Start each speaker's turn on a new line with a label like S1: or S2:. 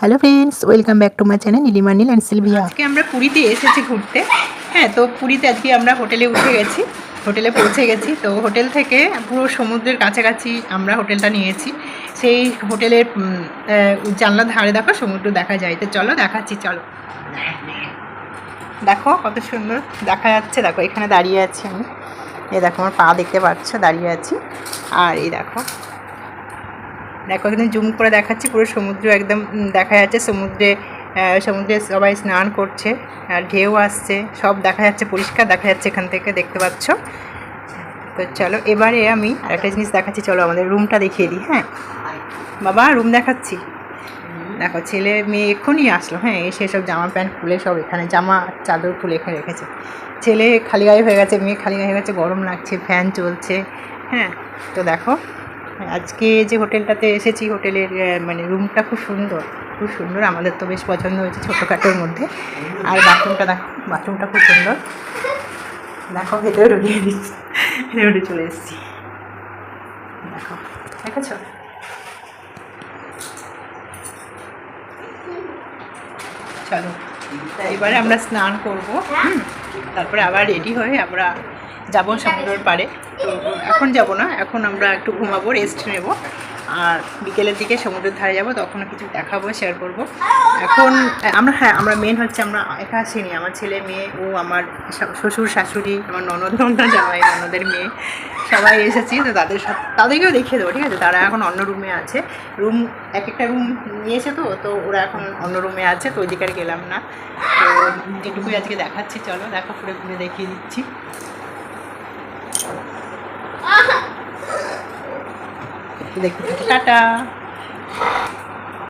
S1: Hello friends, welcome back to my channel Nilima Neel and Sylvia.
S2: আজকে আমরা পুরীতে এসেছি ঘুরতে। হ্যাঁ, তো পুরীতে আজকে আমরা হোটেলে উঠে গেছি, হোটেলে পৌঁছে গেছি। তো হোটেল থেকে পুরো সমুদ্রের কাছাকাছি আমরা হোটেলটা নিয়েছি। সেই হোটেলের জানলার ধারে দেখো সমুদ্র দেখা যায়। তো চলো দেখাচ্ছি, চলো দেখো কত সুন্দর দেখা যাচ্ছে। দেখো এখানে দাঁড়িয়ে আছি আমি, এই দেখো আমার পা দেখতে পাচ্ছ, দাঁড়িয়ে আছি। আর এই দেখো দেখো এখানে জুম করে দেখাচ্ছি, পুরো সমুদ্র একদম দেখা যাচ্ছে। সমুদ্রে সবাই স্নান করছে আর ঢেউ আসছে, সব দেখা যাচ্ছে, পরিষ্কার দেখা যাচ্ছে এখান থেকে, দেখতে পাচ্ছ। তো চলো এবারে আমি আরেকটা জিনিস দেখাচ্ছি, চলো আমাদের রুমটা দেখিয়ে দিই। হ্যাঁ বাবা, রুম দেখাচ্ছি। দেখো ছেলে মেয়ে এক্ষুনি আসলো, হ্যাঁ এসে সব জামা প্যান্ট খুলে সব এখানে জামা চাদর খুলে এখানে রেখেছে। ছেলে খালি গায়ে হয়ে গেছে, মেয়ে খালি গায়ে হয়ে গেছে, গরম লাগছে, ফ্যান চলছে। হ্যাঁ, তো দেখো আজকে যে হোটেলটাতে এসেছি, হোটেলের মানে রুমটা খুব সুন্দর, খুব সুন্দর। আমাদের তো বেশ পছন্দ হয়েছে, ছোটোখাটোর মধ্যে। আর বাথরুমটা দেখো, বাথরুমটা খুব সুন্দর। দেখো ভেতরে ঢুকিয়ে দিচ্ছি, ভেতরে চলে এসেছি। দেখো দেখেছ, চলো এবারে আমরা স্নান করব, তারপরে আবার রেডি হয়ে আমরা যাব সমুদ্রের পাড়ে। তো এখন যাব না, এখন আমরা একটু ঘুমাবো, রেস্ট নেব। আর বিকেলের দিকে সমুদ্রের ধারে যাব, তখন কিছু দেখাবো, শেয়ার করব। এখন আমরা মেন হচ্ছে আমরা একা আসিনি, আমার ছেলে মেয়ে ও আমার শ্বশুর শাশুড়ি, আমার ননদ জামাই, ননদের মেয়ে, সবাই এসেছি। তো তাদেরকেও দেখিয়ে দেবো, ঠিক আছে। তারা এখন অন্য রুমে আছে, এক একটা রুম নিয়েছে। তো ওরা এখন অন্য রুমে আছে, তো ওই দিকে আর গেলাম না। তো এটুকুই আজকে দেখাচ্ছি, চলো দেখো, ঘুরে ঘুরে দেখিয়ে দিচ্ছি। দেখতে টাটা।